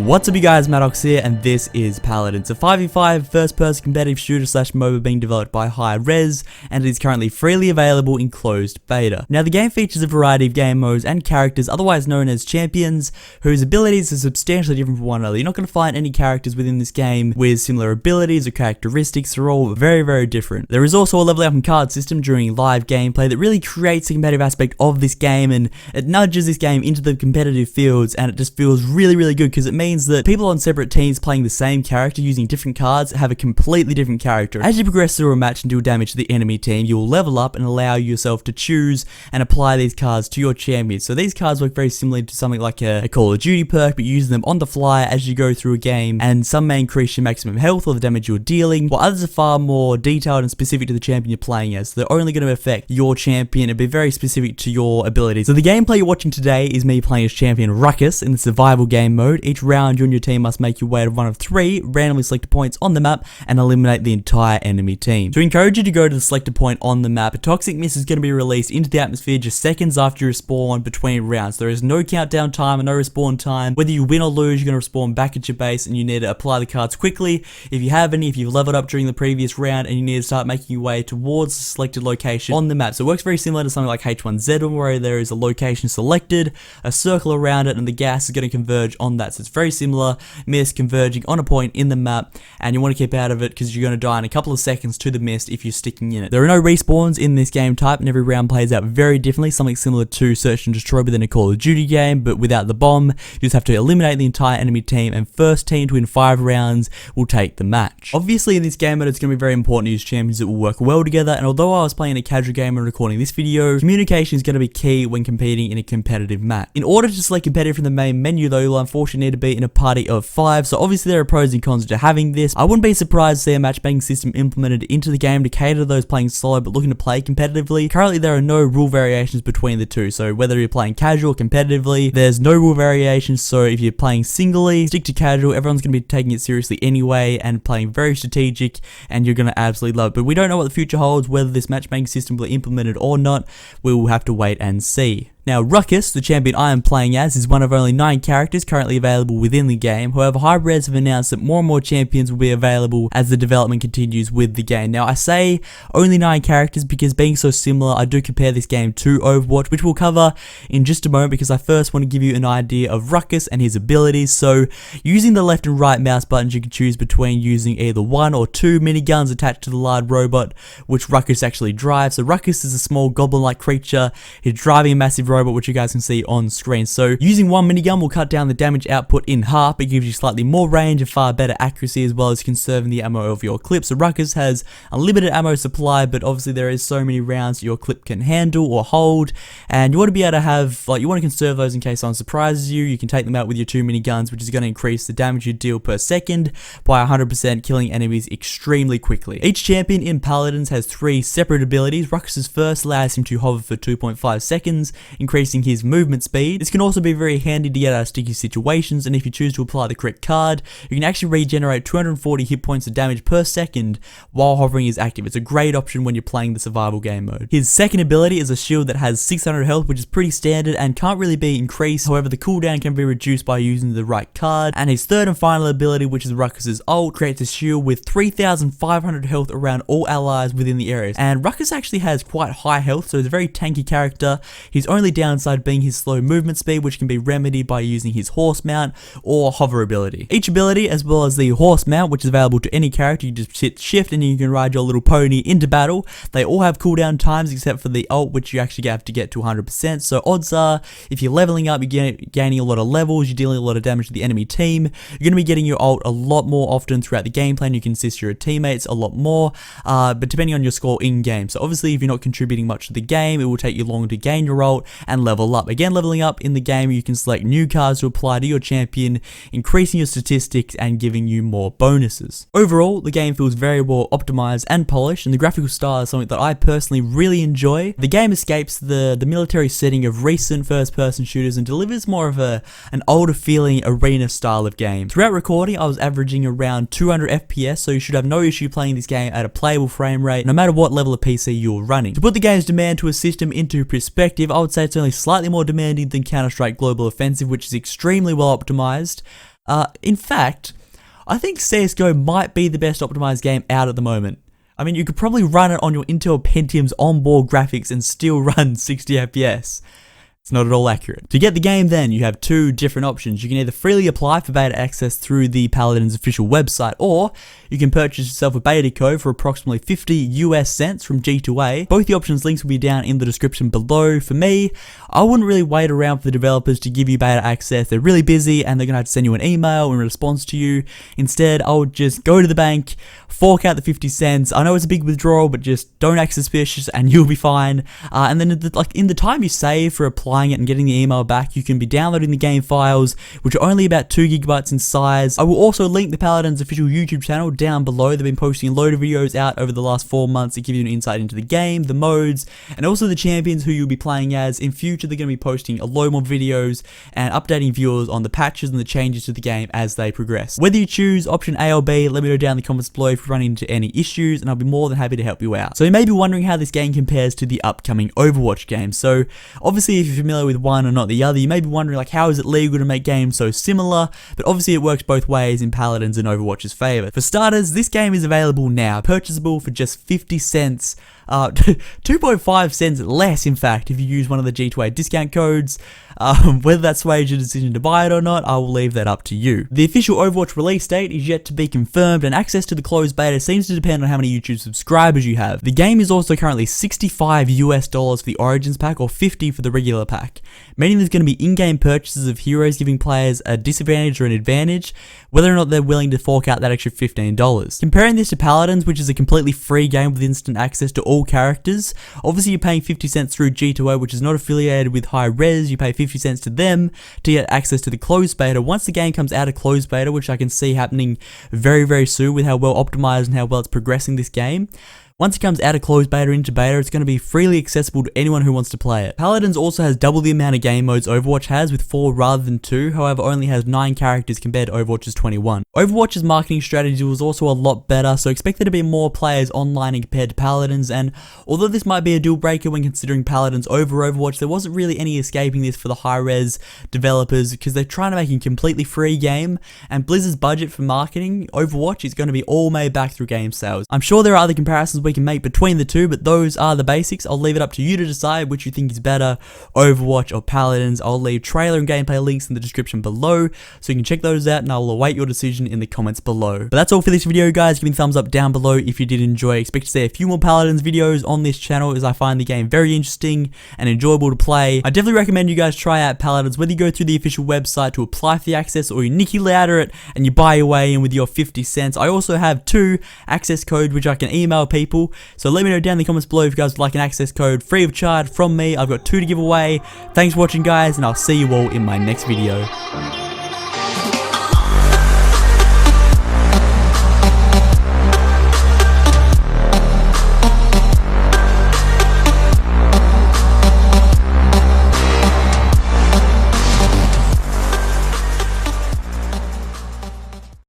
What's up you guys, Maddox here, and this is Paladins, a 5v5 first-person competitive shooter slash MOBA being developed by hi-rez, and it is currently freely available in closed beta. Now the game features a variety of game modes and characters, otherwise known as champions, whose abilities are substantially different from one another. You're not going to find any characters within this game with similar abilities or characteristics. They're all very different. There is also a leveling up and card system during live gameplay that really creates the competitive aspect of this game, and it nudges this game into the competitive fields, and it just feels really good because it means that people on separate teams playing the same character using different cards have a completely different character. As you progress through a match and deal damage to the enemy team, you will level up and allow yourself to choose and apply these cards to your champions. So these cards work very similarly to something like a Call of Duty perk, but using them on the fly as you go through a game, and some may increase your maximum health or the damage you're dealing, while others are far more detailed and specific to the champion you're playing as. So they're only going to affect your champion and be very specific to your abilities. So the gameplay you're watching today is me playing as champion Ruckus in the survival game mode. Each round you and your team must make your way to one of 3 randomly selected points on the map and eliminate the entire enemy team. To encourage you to go to the selected point on the map, a toxic mist is going to be released into the atmosphere just seconds after you respawn between rounds. There is no countdown time and no respawn time. Whether you win or lose, you're going to respawn back at your base, and you need to apply the cards quickly if you have any, if you've leveled up during the previous round, and you need to start making your way towards the selected location on the map. So it works very similar to something like H1Z1, where there is a location selected, a circle around it, and the gas is going to converge on that. So it's very similar. Mist converging on a point in the map, and you want to keep out of it because you're going to die in a couple of seconds to the mist if you're sticking in it. There are no respawns in this game type, and every round plays out very differently, something similar to Search and Destroy within a Call of Duty game, but without the bomb. You just have to eliminate the entire enemy team, and first team to win 5 rounds will take the match. Obviously in this game mode it's going to be very important to use champions that will work well together, and although I was playing a casual game and recording this video, communication is going to be key when competing in a competitive match. In order to select competitive from the main menu though, you'll unfortunately need to be in a party of 5, so obviously there are pros and cons to having this. I wouldn't be surprised to see a matchmaking system implemented into the game to cater to those playing solo but looking to play competitively. Currently there are no rule variations between the two, so whether you're playing casual or competitively, there's no rule variations. So if you're playing singly, stick to casual. Everyone's going to be taking it seriously anyway and playing very strategic, and you're going to absolutely love it. But we don't know what the future holds, whether this matchmaking system will be implemented or not. We will have to wait and see. Now Ruckus, the champion I am playing as, is one of only 9 characters currently available within the game. However, hi-rez have announced that more and more champions will be available as the development continues with the game. Now I say only 9 characters because being so similar, I do compare this game to Overwatch, which we'll cover in just a moment, because I first want to give you an idea of Ruckus and his abilities. So using the left and right mouse buttons, you can choose between using either 1 or 2 miniguns attached to the large robot, which Ruckus actually drives. So Ruckus is a small goblin-like creature. He's driving a massive robot, which you guys can see on screen. So using 1 minigun will cut down the damage output in half. It gives you slightly more range and far better accuracy, as well as conserving the ammo of your clip. So Ruckus has a limited ammo supply, but obviously there is so many rounds your clip can handle or hold, and you want to be able to have, you want to conserve those in case someone surprises you. You can take them out with your 2 miniguns, which is going to increase the damage you deal per second by 100%, killing enemies extremely quickly. Each champion in Paladins has 3 separate abilities. Ruckus's first allows him to hover for 2.5 seconds, increasing his movement speed. This can also be very handy to get out of sticky situations, and if you choose to apply the correct card, you can actually regenerate 240 hit points of damage per second while hovering is active. It's a great option when you're playing the survival game mode. His second ability is a shield that has 600 health, which is pretty standard and can't really be increased. However, the cooldown can be reduced by using the right card. And his third and final ability, which is Ruckus's ult, creates a shield with 3,500 health around all allies within the areas. And Ruckus actually has quite high health, so he's a very tanky character. His only downside being his slow movement speed, which can be remedied by using his horse mount or hover ability. Each ability, as well as the horse mount, which is available to any character, you just hit shift and you can ride your little pony into battle. They all have cooldown times except for the ult, which you actually have to get to 100%. So odds are, if you're leveling up, you're gaining a lot of levels, you're dealing a lot of damage to the enemy team, you're going to be getting your ult a lot more often throughout the gameplay, and you can assist your teammates a lot more, but depending on your score in game. So obviously if you're not contributing much to the game, it will take you longer to gain your ult and level up. Again, leveling up in the game, you can select new cards to apply to your champion, increasing your statistics and giving you more bonuses. Overall, the game feels very well optimized and polished, and the graphical style is something that I personally really enjoy. The game escapes the military setting of recent first-person shooters and delivers more of an older feeling arena style of game. Throughout recording, I was averaging around 200 FPS, so you should have no issue playing this game at a playable frame rate, no matter what level of PC you're running. To put the game's demand to a system into perspective, I would say it's only slightly more demanding than Counter-Strike Global Offensive, which is extremely well optimized. In fact, I think CSGO might be the best optimized game out at the moment. I mean, you could probably run it on your Intel Pentium's onboard graphics and still run 60 FPS. It's not at all accurate. To get the game then, you have two different options. You can either freely apply for beta access through the Paladins official website, or you can purchase yourself a beta code for approximately 50 US cents from G2A. Both the options links will be down in the description below. For me, I wouldn't really wait around for the developers to give you beta access. They're really busy and they're gonna have to send you an email in response to you. Instead, I would just go to the bank, fork out the 50 cents. I know it's a big withdrawal, but just don't act suspicious and you'll be fine. And then in the time you save for applying it and getting the email back, you can be downloading the game files, which are only about 2 GB in size. I will also link the Paladins official YouTube channel down below. They've been posting a load of videos out over the last 4 months to give you an insight into the game, the modes, and also the champions who you'll be playing as. In future, they're going to be posting a load more videos and updating viewers on the patches and the changes to the game as they progress. Whether you choose option A or B, let me know down in the comments below if you run into any issues, and I'll be more than happy to help you out. So you may be wondering how this game compares to the upcoming Overwatch game. So obviously, if you're familiar with one or not the other, you may be wondering like, how is it legal to make games so similar? But obviously it works both ways in Paladins and Overwatch's favor. For starters, this game is available now, purchasable for just 50 cents. 2.5 cents less, in fact, if you use one of the G2A discount codes. Whether that sways your decision to buy it or not, I will leave that up to you. The official Overwatch release date is yet to be confirmed, and access to the closed beta seems to depend on how many YouTube subscribers you have. The game is also currently $65 US for the Origins pack, or 50 for the regular pack, meaning there's going to be in-game purchases of heroes giving players a disadvantage or an advantage, whether or not they're willing to fork out that extra $15. Comparing this to Paladins, which is a completely free game with instant access to all characters, obviously you're paying 50 cents through G2A, which is not affiliated with hi-rez. You pay 50 cents to them to get access to the closed beta. Once the game comes out of closed beta, which I can see happening very, very soon with how well optimized and how well it's progressing this game, once it comes out of closed beta into beta, it's going to be freely accessible to anyone who wants to play it. Paladins also has double the amount of game modes Overwatch has, with 4 rather than 2, however only has 9 characters compared to Overwatch's 21. Overwatch's marketing strategy was also a lot better, so expect there to be more players online compared to Paladins, and although this might be a deal breaker when considering Paladins over Overwatch, there wasn't really any escaping this for the hi-rez developers, because they're trying to make a completely free game, and Blizzard's budget for marketing Overwatch is going to be all made back through game sales. I'm sure there are other comparisons we can make between the two, but those are the basics. I'll leave it up to you to decide which you think is better, Overwatch or Paladins. I'll leave trailer and gameplay links in the description below, so you can check those out, and I'll await your decision in the comments below. But that's all for this video, guys. Give me a thumbs up down below if you did enjoy. Expect to see a few more Paladins videos on this channel, as I find the game very interesting and enjoyable to play. I definitely recommend you guys try out Paladins, whether you go through the official website to apply for the access, or you nicky louder it and you buy your way in with your 50 cents. I also have 2 access codes which I can email people, so let me know down in the comments below if you guys would like an access code free of charge from me. I've got 2 to give away. Thanks for watching, guys, and I'll see you all in my next video.